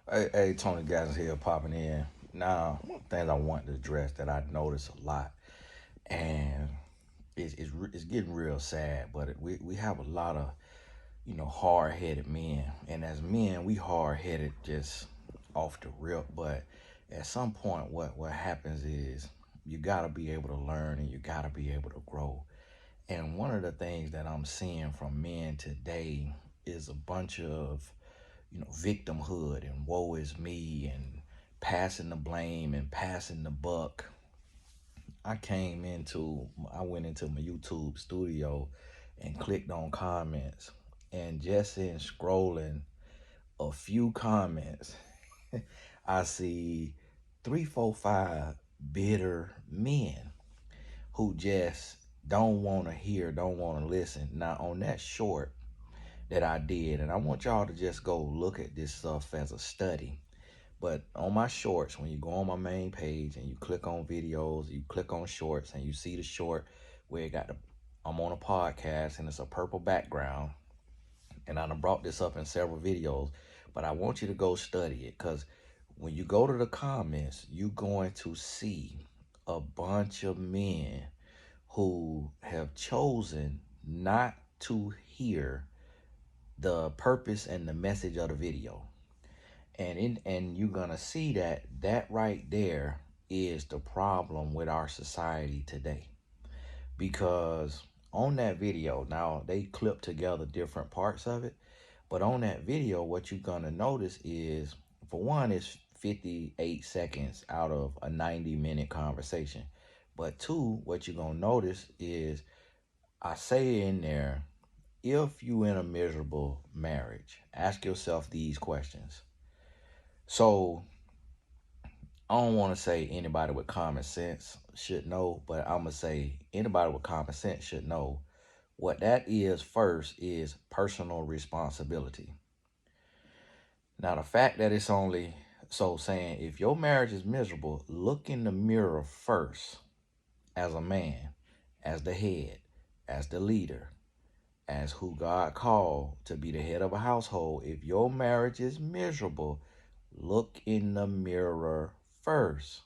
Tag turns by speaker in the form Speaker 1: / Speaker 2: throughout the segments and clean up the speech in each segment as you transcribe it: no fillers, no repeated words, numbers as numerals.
Speaker 1: Hey, Tony Gaddis here popping in. Now, things I want to address that I notice a lot, and it's getting real sad. But we have a lot of hard headed men, and as men, we hard headed just off the rip. But at some point, what happens is you gotta be able to learn and you gotta be able to grow. And one of the things that I'm seeing from men today is a bunch of victimhood and woe is me and passing the blame and passing the buck. I went into my YouTube studio and clicked on comments, and just in scrolling a few comments, I see three, four, five bitter men who just don't want to hear, don't want to listen. Now, on that short that I did, and I want y'all to just go look at this stuff as a study. But on my shorts, when you go on my main page and you click on videos, you click on shorts and you see the short where I'm on a podcast and it's a purple background. And I done brought this up in several videos, but I want you to go study it because when you go to the comments, you're going to see a bunch of men who have chosen not to hear the purpose and the message of the video. And you're gonna see that right there is the problem with our society today. Because on that video, now they clip together different parts of it, but on that video, what you're gonna notice is, for one, it's 58 seconds out of a 90-minute conversation. But two, what you're gonna notice is I say in there, if you in a miserable marriage, ask yourself these questions. So I don't want to say anybody with common sense should know, but I'm gonna say anybody with common sense should know what that is. First is personal responsibility. Now, the fact that it's only so saying if your marriage is miserable, look in the mirror first as a man, as the head, as the leader, as who God called to be the head of a household. If your marriage is miserable, look in the mirror first.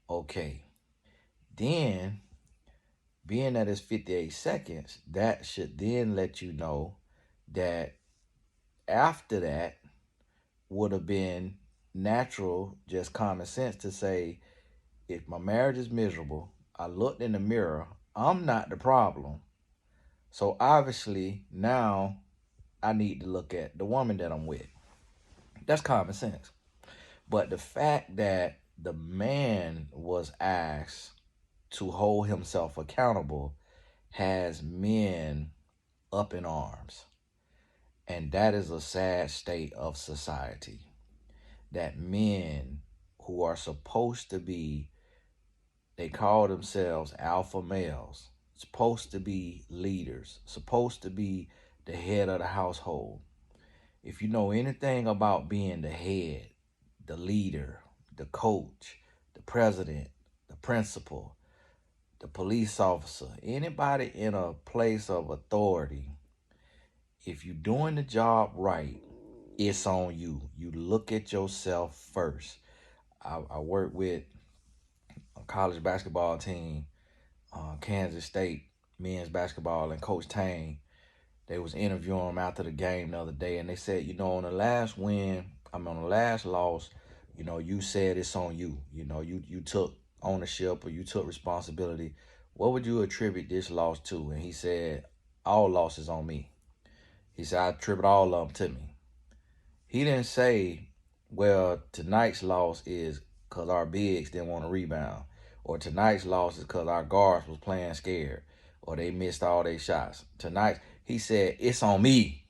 Speaker 1: Okay. Then, being that it's 58 seconds, that should then let you know that after that would have been natural, just common sense to say, if my marriage is miserable, I looked in the mirror, I'm not the problem. So obviously now I need to look at the woman that I'm with. That's common sense. But the fact that the man was asked to hold himself accountable has men up in arms. And that is a sad state of society. That men who are supposed to be, they call themselves alpha males, supposed to be leaders, supposed to be the head of the household. If you know anything about being the head, the leader, the coach, the president, the principal, the police officer, anybody in a place of authority, if you're doing the job right, it's on you. You look at yourself first. I work with a college basketball team, Kansas State men's basketball, and Coach Tang. They was interviewing him after the game the other day, and they said, on the last win, on the last loss, you said it's on you. You took ownership or you took responsibility. What would you attribute this loss to? And he said, all losses on me. He said, I attribute all of them to me. He didn't say, well, tonight's loss is because our bigs didn't want to rebound, or tonight's loss is because our guards was playing scared, or they missed all their shots. Tonight, he said, it's on me.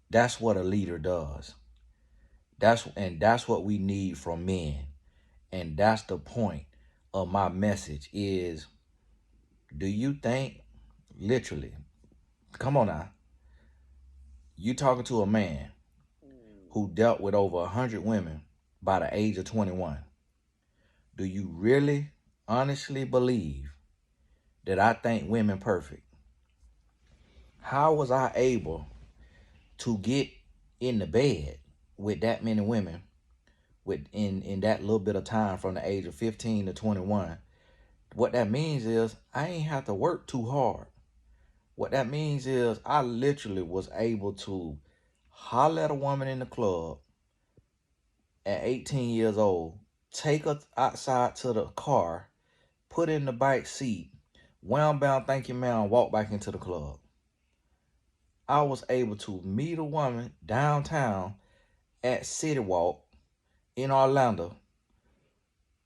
Speaker 1: That's what a leader does. That's what we need from men. And that's the point of my message is, do you think, literally, come on now, you talking to a man who dealt with over 100 women by the age of 21. Do you really honestly believe that I think women perfect? How was I able to get in the bed with that many women in that little bit of time from the age of 15 to 21. What that means is I ain't have to work too hard. What that means is I literally was able to holler at a woman in the club at 18 years old, take her outside to the car, put her in the back seat, wound bound, thank you, ma'am, walk back into the club. I was able to meet a woman downtown at City Walk in Orlando,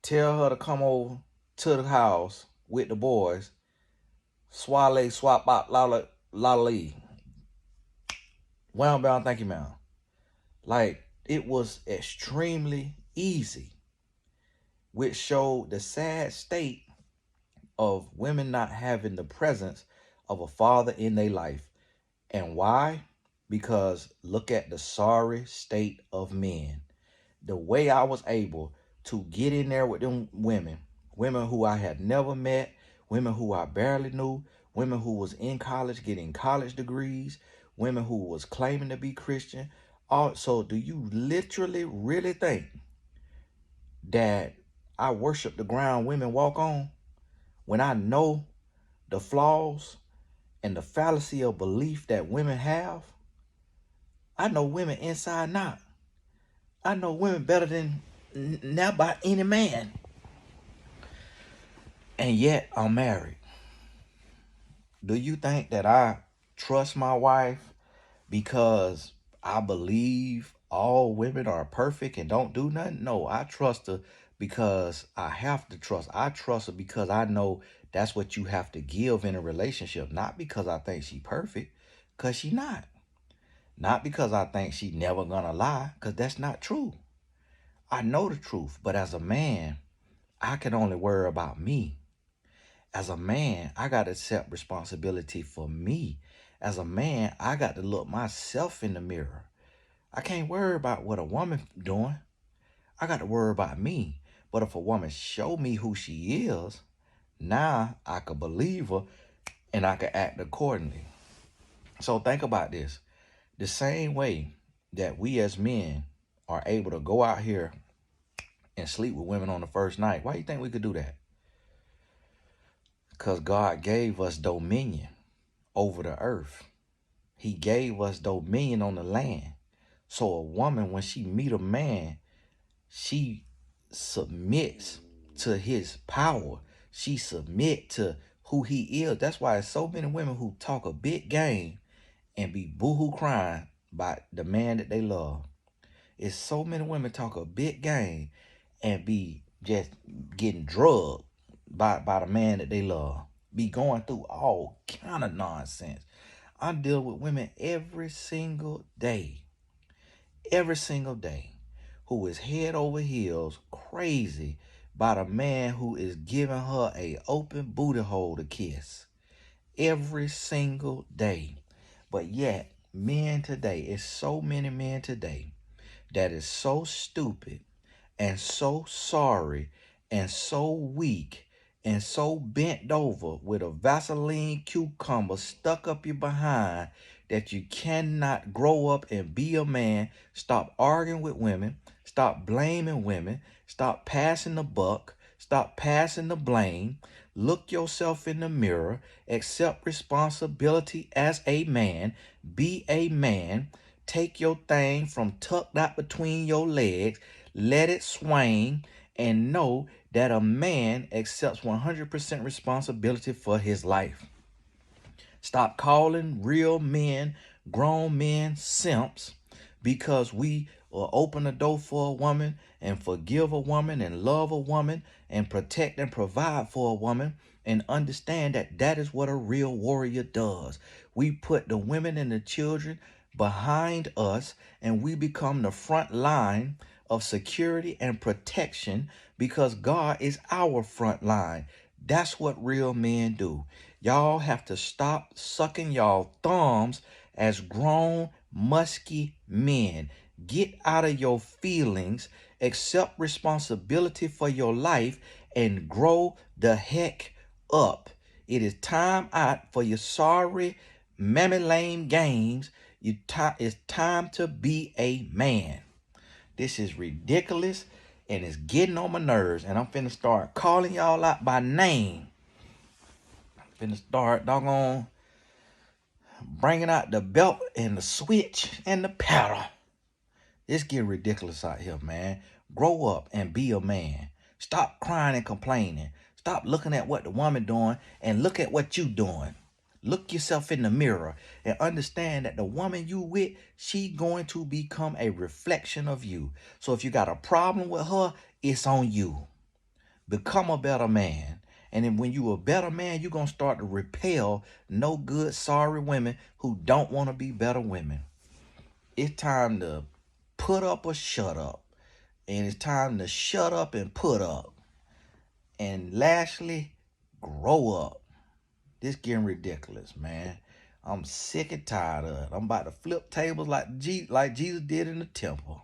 Speaker 1: tell her to come over to the house with the boys, swale, swap out, lolly, wound bound, thank you, ma'am. Like, it was extremely easy, which showed the sad state of women not having the presence of a father in their life. And why? Because look at the sorry state of men. The way I was able to get in there with them women who I had never met, women who I barely knew, women who was in college getting college degrees, women who was claiming to be Christian. Also, do you literally really think that I worship the ground women walk on when I know the flaws and the fallacy of belief that women have? I know women inside and out. I know women better than now by any man. And yet I'm married. Do you think that I trust my wife because I believe all women are perfect and don't do nothing? No, I trust her because I have to trust. I trust her because I know that's what you have to give in a relationship. Not because I think she perfect, because she not. Not because I think she never gonna lie, because that's not true. I know the truth, but as a man, I can only worry about me. As a man, I got to accept responsibility for me. As a man, I got to look myself in the mirror. I can't worry about what a woman doing. I got to worry about me. But if a woman show me who she is, now I could believe her and I could act accordingly. So think about this. The same way that we as men are able to go out here and sleep with women on the first night, why do you think we could do that? Because God gave us dominion over the earth. He gave us dominion on the land. So a woman, when she meet a man, she submits to his power. She submit to who he is. That's why there's so many women who talk a big game and be boohoo crying by the man that they love. It's so many women talk a big game and be just getting drugged by the man that they love. Be going through all kind of nonsense. I deal with women every single day, who is head over heels crazy by the man who is giving her a open booty hole to kiss every single day. But yet, men today, it's so many men today that is so stupid and so sorry and so weak and so bent over with a Vaseline cucumber stuck up your behind that you cannot grow up and be a man. Stop arguing with women. Stop blaming women. Stop passing the buck. Stop passing the blame. Look yourself in the mirror. Accept responsibility as a man. Be a man. Take your thing from tucked out between your legs. Let it swing and know that a man accepts 100% responsibility for his life. Stop calling real men, grown men, simps because we will open the door for a woman and forgive a woman and love a woman and protect and provide for a woman and understand that that is what a real warrior does. We put the women and the children behind us and we become the front line of security and protection because God is our front line. That's what real men do. Y'all have to stop sucking y'all thumbs as grown, musky men. Get out of your feelings, accept responsibility for your life, and grow the heck up. It is time out for your sorry, mammy lame games. It's time to be a man. This is ridiculous, and it's getting on my nerves. And I'm finna start calling y'all out by name. I'm finna start doggone bringing out the belt and the switch and the paddle. It's getting ridiculous out here, man. Grow up and be a man. Stop crying and complaining. Stop looking at what the woman doing and look at what you doing. Look yourself in the mirror and understand that the woman you with, she going to become a reflection of you. So if you got a problem with her, it's on you. Become a better man. And then when you a better man, you're going to start to repel no good, sorry women who don't want to be better women. It's time to put up or shut up. And it's time to shut up and put up. And lastly, grow up. This getting ridiculous, man. I'm sick and tired of it. I'm about to flip tables like Jesus did in the temple.